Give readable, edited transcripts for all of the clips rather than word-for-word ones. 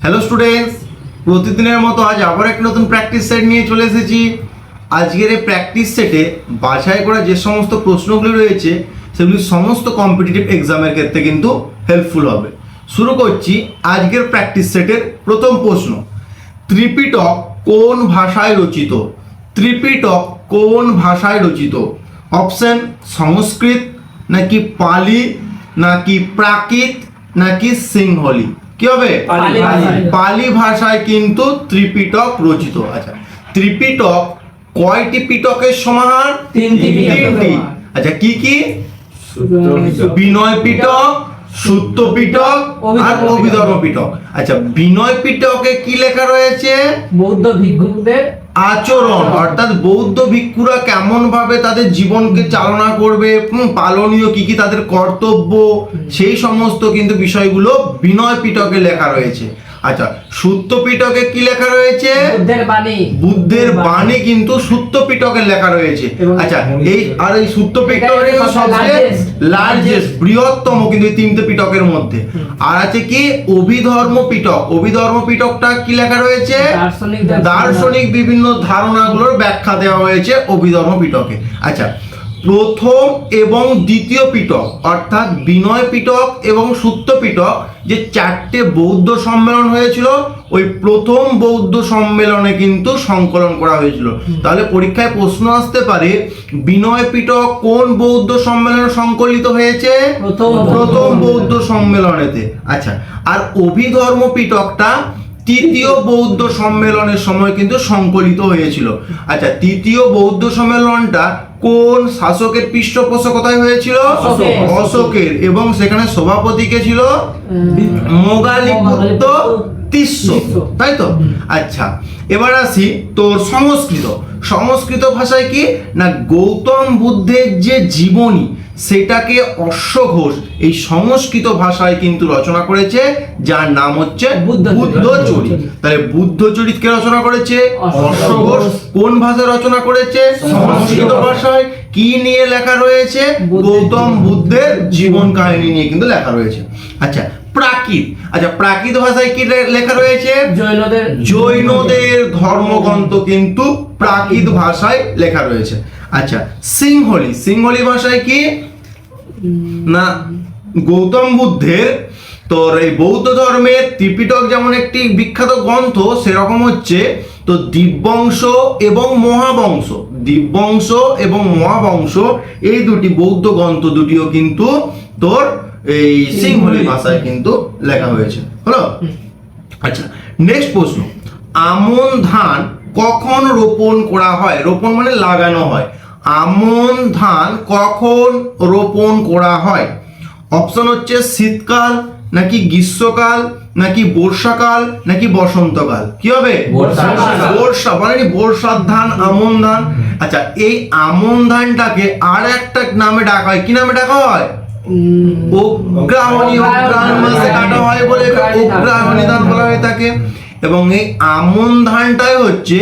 Hello students, প্রতিদিনের মতো আজ আবার একটা নতুন প্র্যাকটিস সেট নিয়ে চলে এসেছি। আজকের এই প্র্যাকটিস সেটে বাছাই করা যে সমস্ত প্রশ্নগুলি রয়েছে সেগুলি সমস্ত কম্পিটিটিভ এক্সামের ক্ষেত্রে কিন্তু হেল্পফুল হবে। শুরু করছি আজকের প্র্যাকটিস সেটের প্রথম প্রশ্ন। ত্রিপিটক কোন ভাষায় রচিত? ত্রিপিটক কোন ভাষায় রচিত? অপশন সংস্কৃত, নাকি পালি, নাকি প্রাকৃত, নাকি সিংহলি? কি হবে? পালি ভাষায় কিন্তু ত্রিপিটক রচিত। আচ্ছা, ত্রিপিটক কয়টি পিটকের সমাহার? তিনটি। আচ্ছা, কি কি? বিনয় পিটক, সূত্র পিটক আর অভিধর্ম পিটক। আচ্ছা, বিনয় পিটকে কি লেখা রয়েছে? বৌদ্ধ ভিক্ষুকদের আচরণ, অর্থাৎ বৌদ্ধ ভিক্ষুরা কেমন ভাবে তাদের জীবনকে চালনা করবে, পালনীয় কি কি তাদের কর্তব্য, সেই সমস্ত কিন্তু বিষয়গুলো বিনয় পিটকে লেখা রয়েছে। আচ্ছা, সূত্র পিটকে কি লেখা রয়েছে? বুদ্ধের বাণী কিন্তু সূত্র পিটকে লেখা রয়েছে। আচ্ছা, এই সূত্র পিটকের সবচেয়ে লার্জেস্ট, বৃহত্তম কিন্তু এই তিনটে পিটকের মধ্যে। আর আছে কি? অভিধর্ম পিটক। অভিধর্ম পিটকটা কি লেখা রয়েছে? দার্শনিক বিভিন্ন ধারণাগুলোর ব্যাখ্যা দেওয়া হয়েছে অভিধর্ম পিটকে। আচ্ছা, প্রথম এবং দ্বিতীয় পিটক অর্থাৎ বিনয় পিটক এবং সূত্র পিটক যে চারটে বৌদ্ধ সম্মেলন হয়েছিল, ওই প্রথম বৌদ্ধ সম্মেলনে কিন্তু সংকলন করা হয়েছিল। তাহলে পরীক্ষায় প্রশ্ন আসতে পারে, বিনয় পিটক কোন বৌদ্ধ সম্মেলনে সংকলিত হয়েছে? প্রথম বৌদ্ধ সম্মেলনেতে। আচ্ছা, আর অভিধর্ম পিটকটা তৃতীয় বৌদ্ধ সম্মেলনের সময় কিন্তু সংকলিত হয়েছিল। আচ্ছা, তৃতীয় বৌদ্ধ সম্মেলনটা কোন শাসকের পৃষ্ঠপোষকতায় হয়েছিল? অশোকের। এবং সেখানে সভাপতি কে ছিল? মোগালিপুত্র তিস্য, তাই তো? আচ্ছা, এবার আসি তোর সংস্কৃত। সংস্কৃত ভাষায় কি না, গৌতম বুদ্ধের যে জীবনী সেটাকে অশ্বঘোষ এই সংস্কৃত ভাষায় কিন্তু রচনা করেছে, যার নাম হচ্ছে বুদ্ধচরিত। তাহলে বুদ্ধচরিত কে রচনা করেছে? অশ্বঘোষ। কোন ভাষায় রচনা করেছে? সংস্কৃত ভাষায়। কি নিয়ে লেখা রয়েছে? গৌতম বুদ্ধের জীবন কাহিনী নিয়ে কিন্তু লেখা রয়েছে। আচ্ছা, প্রাকৃত। আচ্ছা, প্রাকৃত ভাষায় কি লেখা রয়েছে? জৈনদের ধর্মগ্রন্থ কিন্তু প্রাকৃত ভাষায় লেখা রয়েছে। আচ্ছা, সিংহলি। সিংহলি ভাষায় কি না, গৌতম বুদ্ধের তোর এই বৌদ্ধ ধর্মের ত্রিপিটক যেমন একটি বিখ্যাত গ্রন্থ, সেরকম হচ্ছে তো দিব্যবংশ এবং মহাবংশ। দিব্যবংশ এবং মহাবংশ এই দুটি বৌদ্ধ গ্রন্থ দুটিও কিন্তু তোর এই সিংহলি ভাষায় কিন্তু লেখা হয়েছে। হলো? আচ্ছা, নেক্সট প্রশ্ন। আমন ধান কখন রোপণ করা হয়? রোপণ মানে লাগানো হয়। আমন ধান কখন রোপণ করা হয়? অপশন হচ্ছে শীতকাল, নাকি গ্রীষ্মকাল, নাকি বর্ষাকাল, নাকি বসন্তকাল? কি হবে? বর্ষা, মানে বর্ষার ধান আমন ধান। আচ্ছা, এই আমন ধানটাকে আর একটা নামে ডাকা হয়। কি নামে ডাকা হয়? অগ্রহায়ণী। অগ্রহায়ণ মাসে কাটা হয় বলে অগ্রহায়ণী ধান বলা হয়ে থাকে। এবং এই আমন ধানটাই হচ্ছে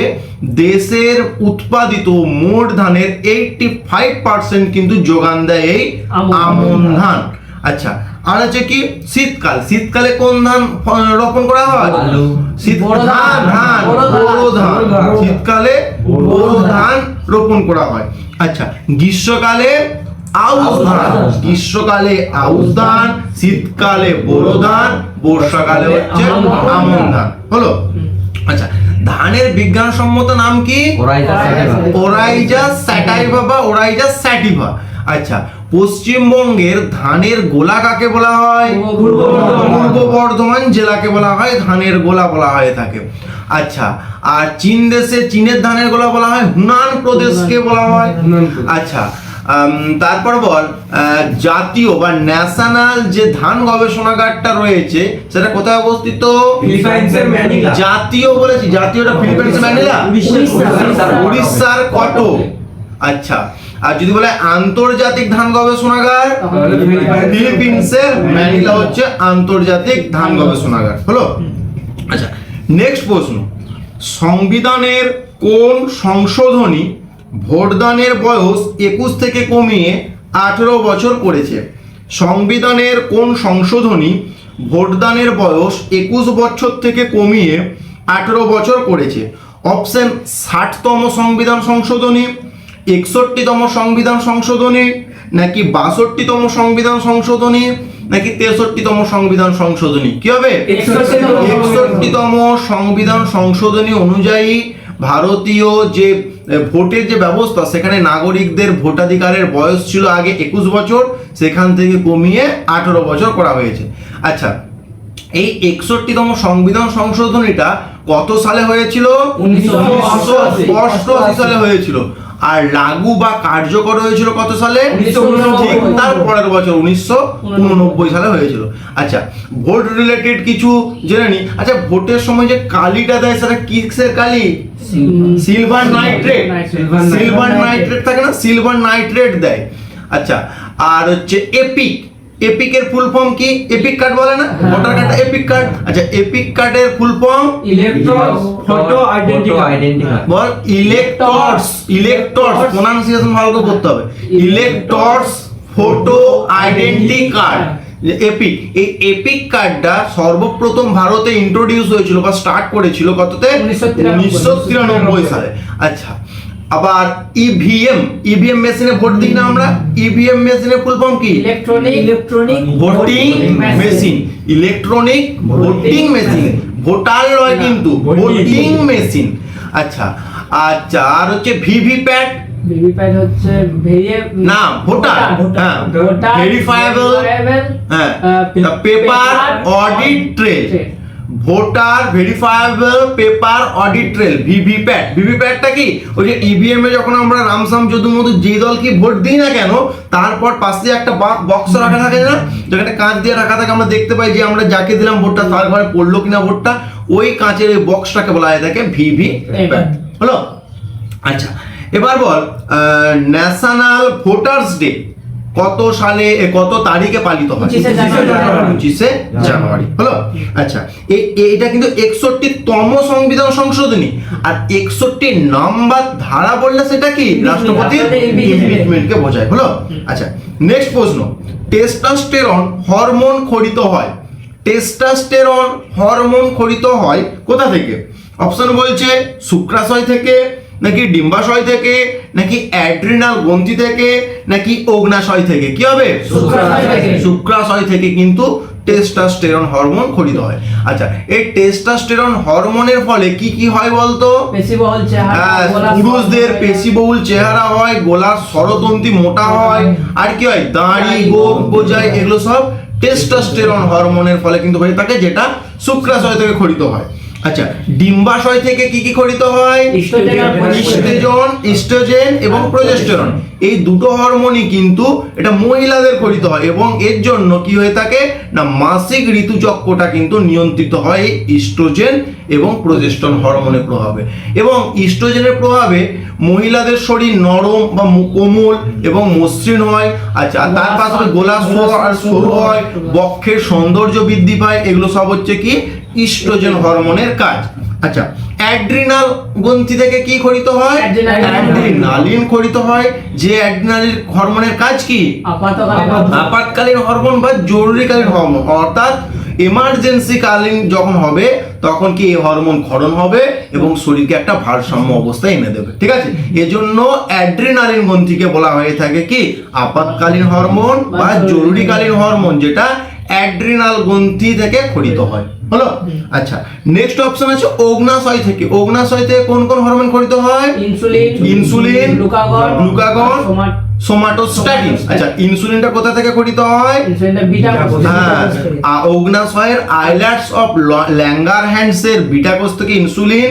দেশের উৎপাদিত মোট ধানের 85% কিন্তু যোগান দেয় এই আমন ধান। আচ্ছা, আর আছে কি? শীতকাল। শীতকালে কোন ধান রোপণ করা হয়? শীতকালে বোরো ধান রোপণ করা হয়। আচ্ছা, গ্রীষ্মকালে আউশ ধান। গ্রীষ্মকালে আউশ ধান, শীতকালে বোরো ধান, বর্ষাকালে হচ্ছে আমন ধান। হলো? আচ্ছা, ধানের বিজ্ঞানসম্মত নাম কি? ওরাইজা স্যাটাইভা বা ওরাইজা স্যাটিভা। আচ্ছা, পশ্চিমবঙ্গের ধানের গোলা কাকে বলা হয়? পূর্ব বর্ধমান জেলাকে বলা হয় ধানের গোলা বলা হয়ে থাকে। আচ্ছা, আর চীন দেশে চীনের ধানের গোলা বলা হয় হুনান প্রদেশকে বলা হয়। আচ্ছা, তারপর বল, জাতীয় বা ন্যাশনাল যে ধান গবেষণাগারটা রয়েছে সেটা কোথায় অবস্থিত? ফিলিপাইন্সের ম্যানিলা। জাতীয় বলেছি, জাতীয়টা ফিলিপাইন্সের ম্যানিলা, উড়িষ্যার কটক। আচ্ছা, আর যদি বলে আন্তর্জাতিক ধান গবেষণাগার, ফিলিপিন্সের ম্যানিলা হচ্ছে আন্তর্জাতিক ধান গবেষণাগার। হলো? আচ্ছা, নেক্সট প্রশ্ন। সংবিধানের কোন সংশোধনী ভোটদানের বয়স 21 থেকে কমিয়ে 18 বছর করেছে? সংবিধানের কোন সংশোধনী ভোটদানের বয়স 21 বছর থেকে কমিয়ে 18 বছর করেছে? অপশন 60তম সংবিধান সংশোধনী, 61তম সংবিধান সংশোধনী, নাকি 62তম সংবিধান সংশোধনী, নাকি 63তম সংবিধান সংশোধনী? কি হবে? 61তম সংবিধান সংশোধনী অনুযায়ী ভারতীয় যে ভোটের যে ব্যবস্থা, সেখানে নাগরিকদের ভোটাধিকারের বয়স ছিল আগে 21 বছর, সেখান থেকে কমিয়ে 18 বছর করা হয়েছে। আচ্ছা, এই 61তম সংবিধান সংশোধনীটা কত সালে হয়েছিল? 1988 সালে হয়েছিল। আর লাগু বা কার্যকর হয়েছিল কত সালে? 1989 ঠিক তার পরের বছর 1989 সালে হয়েছিল। আচ্ছা, ভোট রিলেটেড কিছু জেনে নি। আচ্ছা, ভোটের সময় যে কালিটা দেয় সেটা কিসের কালি? Silver nitrate. সিলভার নাইট্রেট থাকে না, সিলভার নাইট্রেট দেয়। আচ্ছা, আর হচ্ছে এপিক। এপিকের ফুল ফর্ম কি? এপিক কার্ড বলে না, ভোটার কার্ডটা এপিক কার্ড। আচ্ছা, এপিক কার্ডের full form electron photo identity card. বল ইলেক্টরস। ইলেক্টরস প্রোনাউন্সিয়েশন ভালো করে করতে হবে। Electors photo identity card, EPIC. এই এপিক কার্ডটা সর্বপ্রথম ভারতে ইন্ট্রোডিউস হয়েছিল বা স্টার্ট করেছিল কততে? 1993 সালে। আচ্ছা, আবার ইভিএম। ইভিএম মেশিনে ভোট দিই না আমরা, ইভিএম মেশিনের ফুল ফর্ম কি? Electronic voting machine. Electronic voting machine, voter নয় কিন্তু, ভোটিং মেশিন। আচ্ছা আচ্ছা, আর হচ্ছে ভিভিপ্যাট। ভিভিপ্যাট হচ্ছে না, ভোটার, হ্যাঁ, ভেরিফায়েবল, হ্যাঁ, paper audit trail. Voter verifiable paper audit trail, VVPAT. ভিভিপ্যাটটা কি? ওই যে ইভিএম এ যখন আমরা রামসাম যদু মধু যে দল কি ভোট দিই না কেন, তারপর পাশে একটা বক্স রাখা থাকে না, যেখানে কাঁচ দিয়ে রাখা থাকে, আমরা দেখতে পাই যে আমরা যাকে দিলাম ভোটটা তার ঘরে পড়লো কিনা ভোটটা, ওই কাঁচের ওই বক্সটাকে বলা হয় থাকে ভিভিপ্যাট। হলো? আচ্ছা, এবার বল ন্যাশনাল ভোটার্স ডে কত সালে, কত তারিখে পালিত হয়? 25শে জানুয়ারি। হলো? আচ্ছা, এটা কিন্তু 61তম সংবিধান সংশোধনী। আর 61 নাম্বার ধারা বললে সেটা কি? রাষ্ট্রপতির ইমপিচমেন্টকে বোঝায়। হলো? আচ্ছা, নেক্সট প্রশ্ন। টেস্টোস্টেরন হরমোন খরিত হয়। টেস্টোস্টেরন হরমোন খরিত হয় কোথা থেকে? অপশন বলছে শুক্রাশয় থেকে, নাকি ডিম্বাশয় থেকে, নাকি অ্যাড্রিনাল গ্রন্থি থেকে, নাকি অগ্নাশয় থেকে? কি হবে? শুক্রাশয় থেকে কিন্তু টেস্টোস্টেরন হরমোন খরিত হয়। আচ্ছা, এই টেস্টোস্টেরন হরমোনের ফলে কি কি হয় বলতো? পেশিবহুল চেহারা, পুরুষদের পেশিবহুল চেহারা হয়, গলার স্বরতন্ত্রী মোটা হয়, আর কি হয়? দাড়ি, গোঁফ গজায়, এগুলো সব টেস্টোস্টেরন হরমোনের ফলে কিন্তু হয়ে থাকে, যেটা শুক্রাশয় থেকে খরিত হয়। আচ্ছা, ডিম্বাশয় থেকে কি কি খরিত হয়? ইস্ট্রোজেন এবং প্রজেস্টেরন। এই দুটো হরমোনই কিন্তু এটা মহিলাদের খরিত হয়, এবং এর জন্য কি হয়ে থাকে না, মাসিক ঋতুচক্রটা কিন্তু নিয়ন্ত্রিত হয় ইস্ট্রোজেন এবং প্রজেস্টেরন হরমোনের প্রভাবে। এবং ইস্ট্রোজেনের প্রভাবে মহিলাদের শরীর নরম বা কোমল এবং মসৃণ হয়। আচ্ছা, তার পাশে গোলা সরু হয়, বক্ষের সৌন্দর্য বৃদ্ধি পায়। এগুলো সব হচ্ছে কি? ইস্ট্রোজেন হরমোনের কাজ। আচ্ছা, অ্যাড্রিনাল গ্রন্থি থেকে কি খরিত হয়? অ্যাড্রিনালিন খরিত হয়, যে অ্যাড্রিনালিন হরমোনের কাজ কি? আপাতকালীন হরমোন বা জরুরিকালীন হরমোন। অর্থাৎ এমার্জেন্সি কালীন যখন হবে তখন কি এই হরমোন ক্ষরণ হবে এবং শরীরকে একটা ভারসাম্য অবস্থায় এনে দেবে। ঠিক আছে? এজন্য অ্যাড্রিনালিন গ্রন্থিকে বলা হয়ে থাকে কি? আপাতকালীন হরমোন বা জরুরিকালীন হরমোন, যেটা অ্যাড্রিনাল গ্রন্থি থেকে খরিত হয়। হলো? আচ্ছা, নেক্সট অপশন আছে অগ্নাশয় থেকে। অগ্নাশয় থেকে কোন কোন হরমোন খরিত হয়? Insulin, glucagon, somatostatin. আচ্ছা, ইনসুলিনটা কোথা থেকে খরিত হয়? অগ্নাশয়ের আইল্যান্ডস অফ ল্যাঙ্গারহ্যান্ডস এর বিটা কোষ থেকে ইনসুলিন,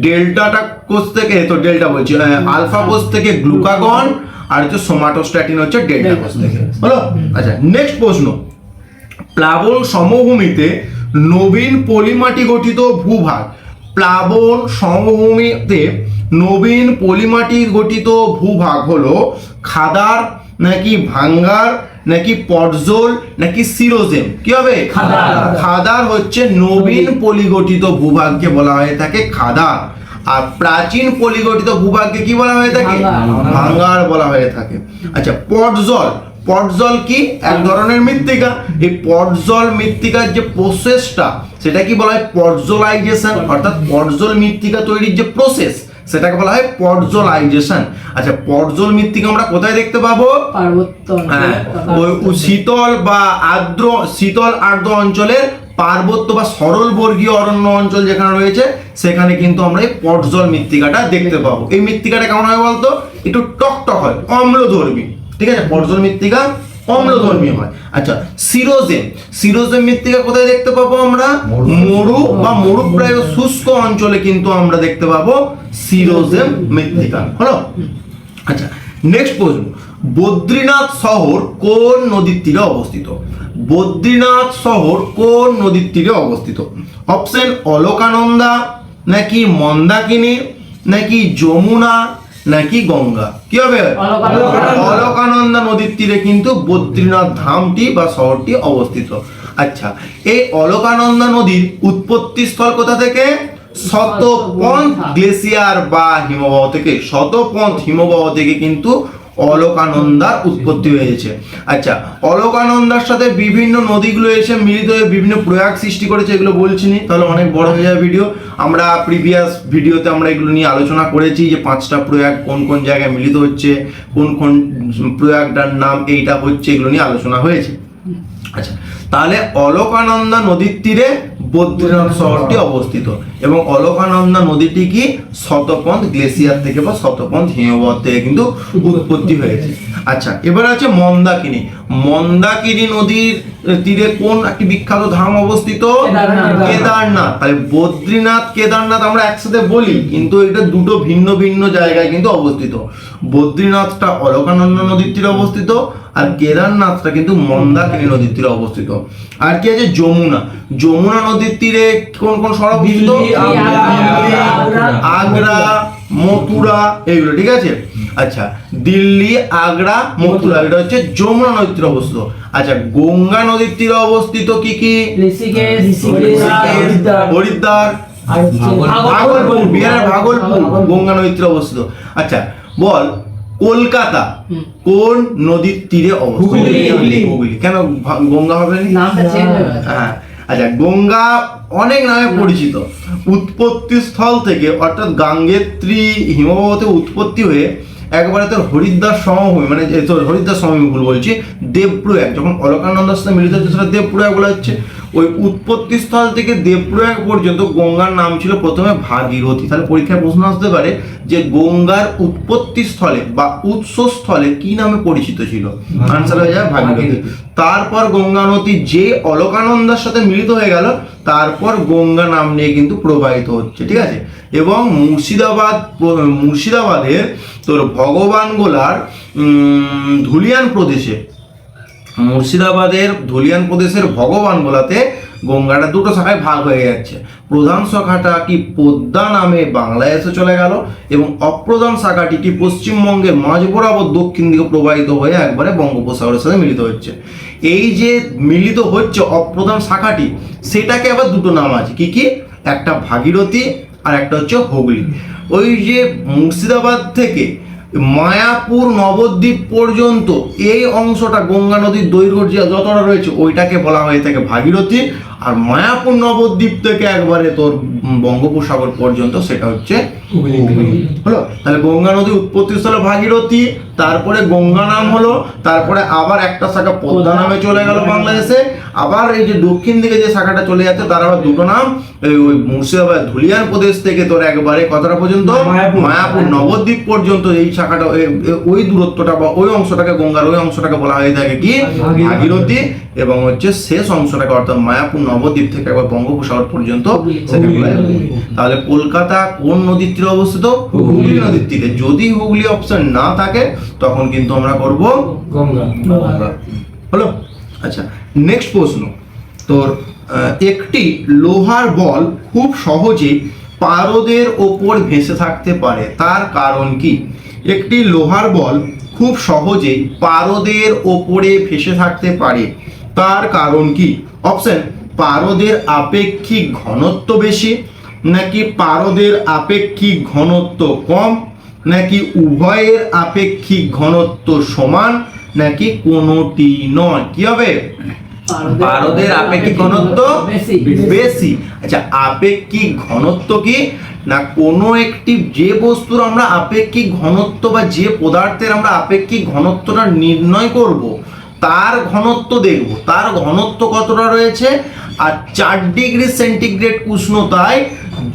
ডেল্টা কোষ থেকে, তো ডেল্টা বলছি, আলফা কোষ থেকে গ্লুকাগন, আর হচ্ছে সোমাটোস্ট্যাটিন হচ্ছে ডেল্টা কোষ থেকে। হলো? আচ্ছা, নেক্সট প্রশ্ন। প্লাবন সমভূমিতে নবীন পলিমাটি গঠিত ভূভাগ। প্লাবন সমভূমিতে নবীন পলিমাটি গঠিত ভূভাগ হলো খাদার, নাকি ভাঙ্গার, নাকি পটজোল, নাকি সিরোজেম? কি হবে? খাদার হচ্ছে নবীন পলিগঠিত ভূভাগকে বলা হয়ে থাকে খাদার। আর প্রাচীন পলিগঠিত ভূভাগকে কি বলা হয়ে থাকে? ভাঙ্গার বলা হয়ে থাকে। আচ্ছা, পটজল। পটজল কি এক ধরনের মৃত্তিকা, এই পটজল মৃত্তিকার যে প্রসেসটা সেটা কি বলা হয় পটজলাইজেশন, অর্থাৎ পটজল মৃত্তিকা তৈরির যে প্রসেস সেটাকে বলা হয় পটজলাইজেশন। আচ্ছা, পটজল মৃত্তিকা আমরা কোথায় দেখতে পাবো? পার্বত্য হ্যাঁ, ওই শীতল বা আর্দ্র শীতল আর্দ্র অঞ্চলের পার্বত্য বা সরল বর্গীয় অরণ্য অঞ্চল যেখানে রয়েছে সেখানে কিন্তু আমরা এই পটজল মৃত্তিকাটা দেখতে পাবো। এই মৃত্তিকাটা কেমন হয় বলতো? একটু টকটক হয়, অম্লধর্মী, ঠিক আছে? পটজল মৃত্তিকা অম্লধর্মী হয়। আচ্ছা, সিরোজেম মৃত্তিকা কোথায় দেখতে পাবো আমরা? মরু বা মরুপ্রায় শুষ্ক অঞ্চলে কিন্তু আমরা দেখতে পাবো সিরোজেম মৃত্তিকা। হলো? আচ্ছা, নেক্সট প্রশ্ন, বদ্রীনাথ শহর কোন নদীর তীরে অবস্থিত? বদ্রীনাথ শহর কোন নদীর তীরে অবস্থিত? অপশন অলকানন্দা, নাকি মন্দাকিনী, নাকি যমুনা, নাকি গঙ্গা? কি হবে? অলকানন্দা নদীর তীরে কিন্তু বদ্রীনাথ ধামটি বা শহরটি অবস্থিত। আচ্ছা, এই অলকানন্দা নদীর উৎপত্তি স্থল কোথা থেকে? শতপথ গ্লেসিয়ার বা হিমবাহ থেকে। শতপথ হিমবাহ থেকে কিন্তু অলকানন্দার উৎপত্তি হয়েছে। আচ্ছা, অলকানন্দার সাথে বিভিন্ন নদীগুলো এসে মিলিত হয়ে বিভিন্ন প্রয়াগ সৃষ্টি করেছে, এগুলো বলছি নি, তাহলে অনেক বড় হয়ে যাবে ভিডিও। আমরা প্রিভিয়াস ভিডিওতে আমরা এগুলো নিয়ে আলোচনা করেছি যে 5টা প্রয়াগ কোন কোন জায়গায় মিলিত হচ্ছে, কোন কোন প্রয়াগটার নাম এইটা হচ্ছে, এগুলো নিয়ে আলোচনা হয়েছে। আচ্ছা, তাহলে অলকানন্দা নদীর তীরে বদ্রীনাথ শহরটি অবস্থিত এবং অলকানন্দা নদীটি কি শতপথ গ্লেসিয়ার থেকে বা শতপথ হিমবাহ থেকে কিন্তু উৎপত্তি হয়েছে। আচ্ছা, এবার আছে মন্দাকিনী। মন্দাকিনী নদীর তীরে কোন একটি বিখ্যাত ধাম অবস্থিত? কেদারনাথ। তাহলে বদ্রীনাথ কেদারনাথ আমরা একসাথে বলি, কিন্তু এটা দুটো ভিন্ন ভিন্ন জায়গায় কিন্তু অবস্থিত। বদ্রীনাথটা অলকানন্দা নদীর তীরে অবস্থিত আর কেদারনাথটা কিন্তু মন্দাকিনী নদীর তীরে অবস্থিত। আর কি আছে? যমুনা। যমুনা নদীর তীরে কোন কোন শহর অবস্থিত? আগ্রা, মথুরা, এইগুলো, ঠিক আছে? আচ্ছা, দিল্লি, আগ্রা, মথুরা, এটা হচ্ছে যমুনা নদীর তীরে অবস্থিত। আচ্ছা, গঙ্গা নদীর তীরে অবস্থিত কি কি? ঋষিকেশ, হরিদ্বার, ভাগলপুর, বিহারের ভাগলপুর গঙ্গা নদীর তীরে অবস্থিত। আচ্ছা, বল কলকাতা কোন নদীর তীরে অবস্থিত? হুগলি। কেন গঙ্গা হবে না? হ্যাঁ, আচ্ছা, গঙ্গা অনেক নামে পরিচিত। উৎপত্তি স্থল থেকে অর্থাৎ গাঙ্গেত্রী হিমবাহতে উৎপত্তি হয়ে একবারে তোর হরিদ্বার সমভূমি, মানে তোর হরিদ্বার সমভূমি ভুল বলছি, দেবপ্রয়াগ, যখন অলকানন্দার সাথে মিলিত হচ্ছে সেটা দেবপ্রয়াগ বলা হচ্ছে। ওই উৎপত্তি স্থল থেকে দেবপ্রয়াগ পর্যন্ত গঙ্গার নাম ছিল প্রথমে ভাগীরথী। তাহলে পরীক্ষায় প্রশ্ন আসতে পারে যে গঙ্গার উৎপত্তি স্থলে বা উৎসস্থলে কি নামে পরিচিত ছিল? আনসার হয়ে যায় ভাগীরথী। তারপর গঙ্গা নদী যে অলকানন্দার সাথে মিলিত হয়ে গেল, তারপর গঙ্গা নাম নিয়ে কিন্তু প্রবাহিত হচ্ছে, ঠিক আছে? এবং মুর্শিদাবাদের তোর ভগবানগোলার ধুলিয়ান প্রদেশে, মুর্শিদাবাদের ধুলিয়ান প্রদেশের ভগবানগোলাতে গঙ্গাটা দুটো শাখায় ভাগ হয়ে যাচ্ছে। প্রধান শাখাটা কি পদ্মা নামে বাংলাদেশে চলে গেল এবং অপ্রধান শাখাটি কি পশ্চিমবঙ্গের মাঝ বরাবর দক্ষিণ দিকে প্রবাহিত হয়ে একবারে বঙ্গোপসাগরের সাথে মিলিত হচ্ছে। এই যে মিলিত হচ্ছে অপ্রধান শাখাটি, সেটাকে আবার দুটো নাম আছে, কি কি? একটা ভাগীরথী আর একটা হচ্ছে হুগলি। ওই যে মুর্শিদাবাদ থেকে মায়াপুর নবদ্বীপ পর্যন্ত এই অংশটা গঙ্গা নদীর দৈর্ঘ্য যতটা রয়েছে ওইটাকে বলা হয়ে থাকে ভাগীরথী, আর মায়াপুর নবদ্বীপ থেকে একবারে তোর বঙ্গোপসাগর পর্যন্ত সেটা হচ্ছে হুগলি। হলো? তাহলে গঙ্গা নদীর উৎপত্তি স্থল ভাগীরথী, তারপরে গঙ্গা নাম হলো, তারপরে আবার একটা শাখা পদ্মা নামে চলে গেল বাংলাদেশে, আবার এই যে দক্ষিণ দিকে যে শাখাটা চলে যাচ্ছে তার আবার দুটো নাম, ওই মুর্শিদাবাদ ধুলিয়ান প্রদেশ থেকে তোর একবারে কতটা পর্যন্ত? মায়াপুর নবদ্বীপ পর্যন্ত এই শাখাটা, ওই দূরত্বটা বা ওই অংশটাকে, গঙ্গার ওই অংশটাকে বলা হয়ে থাকে কি? ভাগীরথী। এবং হচ্ছে শেষ অংশটাকে অর্থাৎ মায়াপুর নবদ্বীপ থেকে একবার বঙ্গোপসাগর পর্যন্ত সেটা বলা হয় হুগলি। তাহলে কলকাতা কোন নদীর তীরে অবস্থিত? হুগলি নদীর তীরে। যদি হুগলি অপশন না থাকে তখন কিন্তু আমরা করব গঙ্গা। হলো? আচ্ছা, নেক্সট প্রশ্ন তোর, একটি লোহার বল খুব সহজেই পারদের ওপর ভেসে থাকতে পারে, তার কারণ কি? একটি লোহার বল খুব সহজেই পারদের ওপরে ভেসে থাকতে পারে, তার কারণ কি? অপশন, পারদের আপেক্ষিক ঘনত্ব বেশি, নাকি পারদের আপেক্ষিক ঘনত্ব কম, নাকি উভয়ের আপেক্ষিক ঘনত্ব সমান, নাকি কোনোটি নয়? কি হবে? পারদের আপেক্ষিক ঘনত্ব বেশি। আচ্ছা, আপেক্ষিক ঘনত্ব কি না কোনো একটি যে বস্তুর আমরা আপেক্ষিক ঘনত্ব বা যে পদার্থের আমরা আপেক্ষিক ঘনত্বটা নির্ণয় করব তার ঘনত্ব দেখব, তার ঘনত্ব কতটা রয়েছে, আর 4 ডিগ্রি সেন্টিগ্রেড উষ্ণতায়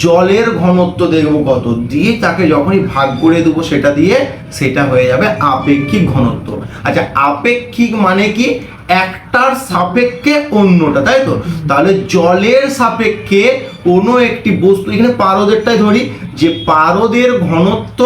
জলের ঘনত্ব দেখব কত, দিয়ে তাকে যখনই ভাগ করে দেবো সেটা দিয়ে সেটা হয়ে যাবে আপেক্ষিক ঘনত্ব। আচ্ছা, আপেক্ষিক মানে কি? একটার সাপেক্ষে অন্যটা, তাই তো? তাহলে জলের সাপেক্ষে কোনো একটি বস্তু, এখানে পারদেরটাই ধরি, যে পারদের ঘনত্ব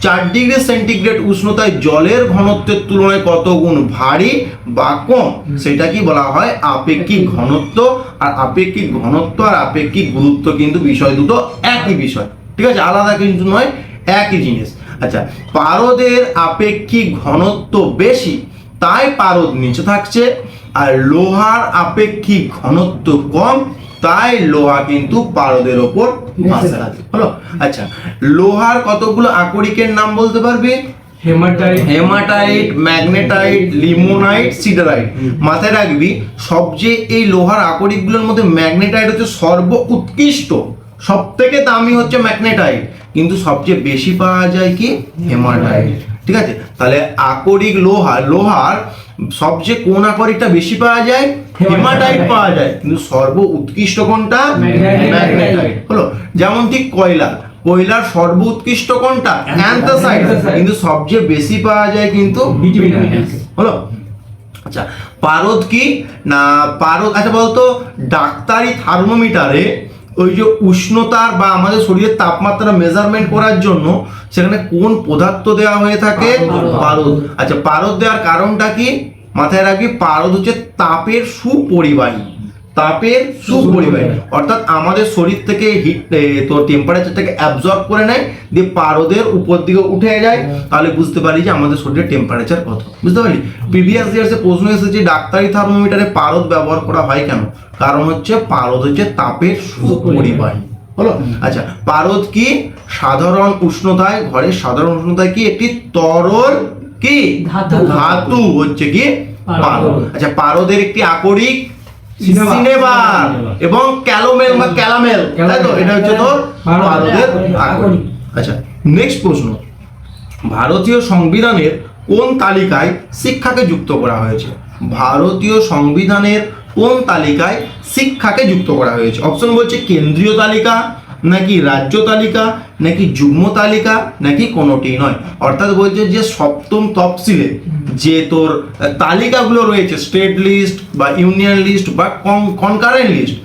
4 ডিগ্রি সেন্টিগ্রেড উষ্ণতায় জলের ঘনত্বের তুলনায় কত গুণ ভারী বা কম, সেটা কি বলা হয়? আপেক্ষিক ঘনত্ব। আর আপেক্ষিক ঘনত্ব আর আপেক্ষিক গুরুত্ব কিন্তু বিষয় দুটো একই বিষয়, ঠিক আছে? আলাদা কিন্তু নয়, একই জিনিস। আচ্ছা, পারদের আপেক্ষিক ঘনত্ব বেশি তাই পারদ নিচে থাকছে, আর লোহার আপেক্ষিক ঘনত্ব কম তাই লোহা কিন্তু পারদের ওপর ভাসে আছে। হলো? আচ্ছা, লোহার কতগুলো আকরিকের নাম বলতে পারবি? Hematite, magnetite, limonite, siderite. মাথায় রাখবি, সবচেয়ে এই লোহার আকরিকগুলোর মধ্যে ম্যাগনেটাইট হচ্ছে সর্ব উৎকৃষ্ট, সব থেকে দামি হচ্ছে ম্যাগনেটাইট, কিন্তু সবচেয়ে বেশি পাওয়া যায় কি? হেমাটাইট। ঠিক আছে, তাহলে আকরিক লোহার সবচেয়ে কোন আকরিকটা বেশি পাওয়া যায়? হেমাটাইট পাওয়া যায়, কিন্তু সর্ব উৎকৃষ্ট কোনটা? ম্যাগনেটাইট। হলো? যেমন ঠিক কয়লার সর্ব উৎকৃষ্ট কোনটা? অ্যান্থ্রাসাইট, কিন্তু সবচেয়ে বেশি পাওয়া যায় কিন্তু বিটুমিনাস। হলো? আচ্ছা, পারদ কি না পারদ, আচ্ছা বলতো, ডাক্তারি থার্মোমিটারে ওই যে উষ্ণতার বা আমাদের শরীরের তাপমাত্রা মেজারমেন্ট করার জন্য সেখানে কোন পদার্থ দেওয়া হয়ে থাকে? পারদ। আচ্ছা, পারদ দেওয়ার কারণটা কি? মাথায় রাখবি, পারদ হচ্ছে তাপের সুপরিবাহী, তাপের সুপরিবাহী, অর্থাৎ আমাদের শরীর থেকে হিট তোর টেম্পারেচারটাকে অ্যাবজর্ব করে নেয়, দিয়ে পারদের উপর দিকে উঠে যায়, তাহলে বুঝতে পারি যে আমাদের শরীরের টেম্পারেচার কত। বুঝতে পারলি? প্রিভিয়াস ইয়ার্সে প্রশ্ন এসেছে ডাক্তারি থার্মোমিটারে পারদ ব্যবহার করা হয় কেন? কারণ হচ্ছে পারদ হচ্ছে তাপের সুপরিবাহী। হলো? আচ্ছা, পারদ কি? সাধারণ উষ্ণতায়, ঘরের সাধারণ উষ্ণতায় কি একটি তরল কি ধাতু হচ্ছে কি পারদ। আচ্ছা, পারদের একটি আকরিক সিনেবার এবং ক্যালোমেল বা ক্যালামেল, তাই তো? এটা হচ্ছে তোর পারদের আকরিক। আচ্ছা, নেক্সট প্রশ্ন, ভারতীয় সংবিধানের কোন তালিকায় শিক্ষাকে যুক্ত করা হয়েছে? ভারতীয় সংবিধানের কোন তালিকায় শিক্ষাকে যুক্ত করা হয়েছে? অপশন বলছে কেন্দ্রীয় তালিকা, নাকি রাজ্য তালিকা, নাকি যুগ্ম তালিকা, নাকি কোনোটি নয়। অর্থাৎ বলছে যে সপ্তম তফসিলে যে তোর তালিকাগুলো রয়েছে, স্টেট লিস্ট বা ইউনিয়ন লিস্ট বা কনকারেন্ট লিস্ট,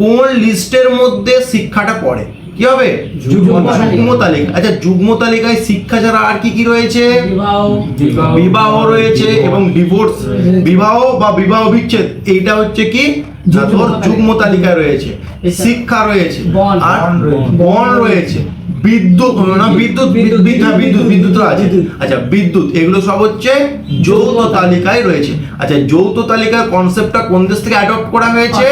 কোন লিস্টের মধ্যে শিক্ষাটা পড়ে? কি হবে? যুগ্ম তালিকা। আচ্ছা, যুগ্ম তালিকায় শিক্ষা ছাড়া আর কি কি রয়েছে? বিবাহ রয়েছে এবং ডিভোর্স, বিবাহ বা বিবাহ বিচ্ছেদ, এইটা হচ্ছে কি তোর যুগ্ম তালিকায় রয়েছে। শিক্ষা রয়েছে, আর বন রয়েছে, বিদ্যুৎ আছে। আচ্ছা, বিদ্যুৎ, এগুলো সব হচ্ছে যৌথ তালিকায় রয়েছে। আচ্ছা, যৌথ তালিকার কনসেপ্টটা কোন দেশ থেকে অ্যাডপ্ট করা হয়েছে?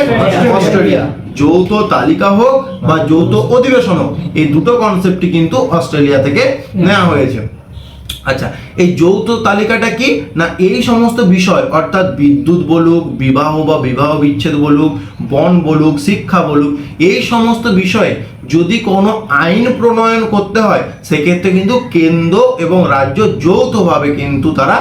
অস্ট্রেলিয়া। যৌথ তালিকা হোক বা যৌথ অধিবেশন হোক, এই দুটো কনসেপ্টই কিন্তু অস্ট্রেলিয়া থেকে নেওয়া হয়েছে। আচ্ছা, এই যৌথ তালিকাটা কি না এই সমস্ত বিষয়, অর্থাৎ বিদ্যুৎ বলুক, বিবাহ বা বিবাহ বিচ্ছেদ বলুক, বন বলুক, শিক্ষা বলুক, এই সমস্ত বিষয়ে যদি কোনো আইন প্রণয়ন করতে হয় সেক্ষেত্রে কিন্তু কেন্দ্র এবং রাজ্য যৌথভাবে কিন্তু তারা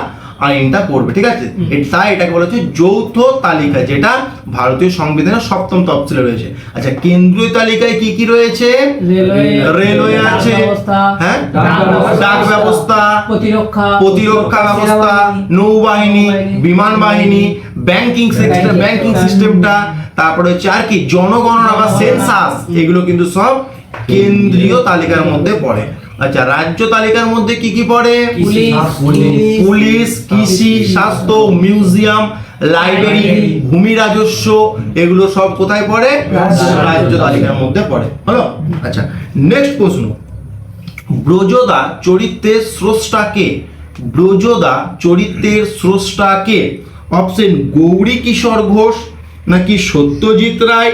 আইনটা করবে। ঠিক আছে, তাই এটাকে বলা হচ্ছে যৌথ তালিকা, যেটা ভারতীয় সংবিধানের সপ্তম তফসিলে রয়েছে। আচ্ছা, কেন্দ্রীয় তালিকায় কি কি রয়েছে? রেলওয়ে আছে, হ্যাঁ, ডাক ব্যবস্থা, প্রতিরক্ষা ব্যবস্থা, নৌবাহিনী, বিমান বাহিনী, ব্যাংকিং সিস্টেমটা, তারপরে হচ্ছে আর কি জনগণনা বা সেন্সাস, এগুলো কিন্তু সব কেন্দ্রীয় তালিকার মধ্যে পড়ে। আচ্ছা, রাজ্য তালিকার মধ্যে কি কি পড়ে? পুলিশ, কৃষি, স্বাস্থ্য, মিউজিয়াম, লাইব্রেরি, ভূমি রাজস্ব, এগুলো সব কোথায় পড়ে? রাজ্য তালিকার মধ্যে পড়ে। হলো? আচ্ছা, নেক্সট প্রশ্ন, ব্রজদা চরিত্রের স্রষ্টা কে? ব্রজদা চরিত্রের স্রষ্টা কে? অপশন গৌরী কিশোর ঘোষ, নাকি সত্যজিৎ রায়,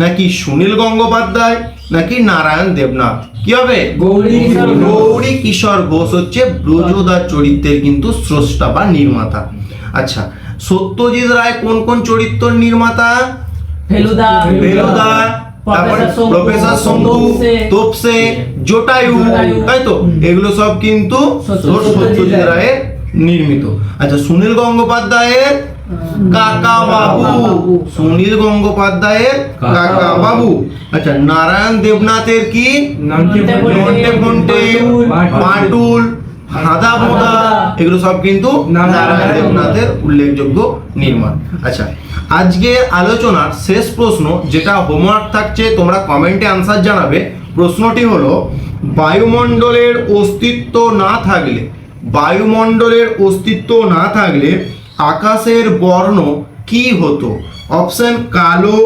নাকি সুনীল গঙ্গোপাধ্যায়, নাকি নারায়ণ দেবনাথ? কি হবে? গৌরী কিশোর ঘোষ হচ্ছে ব্রজদা চরিত্রের কিন্তু স্রষ্টা বা নির্মাতা। আচ্ছা, সত্যজিৎ রায় কোন কোন চরিত্রের নির্মাতা? ফেলুদা, ফেলুদা, তারপরে প্রফেসর শঙ্কু, তোপসে, জটায়ু, তাই তো? এগুলো সব কিন্তু সত্যজিৎ রায়ের নির্মিত। আচ্ছা, সুনীল গঙ্গোপাধ্যায়ের কাকা বাবু, সুনীল গঙ্গোপাধ্যায়ের কাকা বাবু। আচ্ছা, নারায়ণ দেবনাথের কি? নন্টে ফন্টে, বাটুল, হাদা মোদা, এগুলো সব কিন্তু নারায়ণ দেবনাথের উল্লেখযোগ্য নির্মাণ। আচ্ছা, আজকে আলোচনার শেষ প্রশ্ন, যেটা হোমওয়ার্ক থাকছে, তোমরা কমেন্টে আনসার জানাবে। প্রশ্নটি হলো, বায়ুমণ্ডলের অস্তিত্ব না থাকলে, বায়ুমণ্ডলের অস্তিত্ব না থাকলে আকাশের বর্ণ কি হতো? অপশন কালো,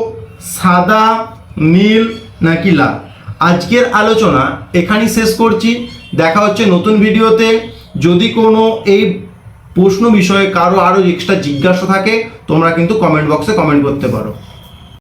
সাদা, নীল নাকি লাল? আজকের আলোচনা এখানেই শেষ করছি। দেখা হচ্ছে নতুন ভিডিওতে। যদি কোনো এই প্রশ্ন বিষয়ে কারো আরো এক্সট্রা জিজ্ঞাসা থাকে, তোমরা কিন্তু কমেন্ট বক্সে কমেন্ট করতে পারো।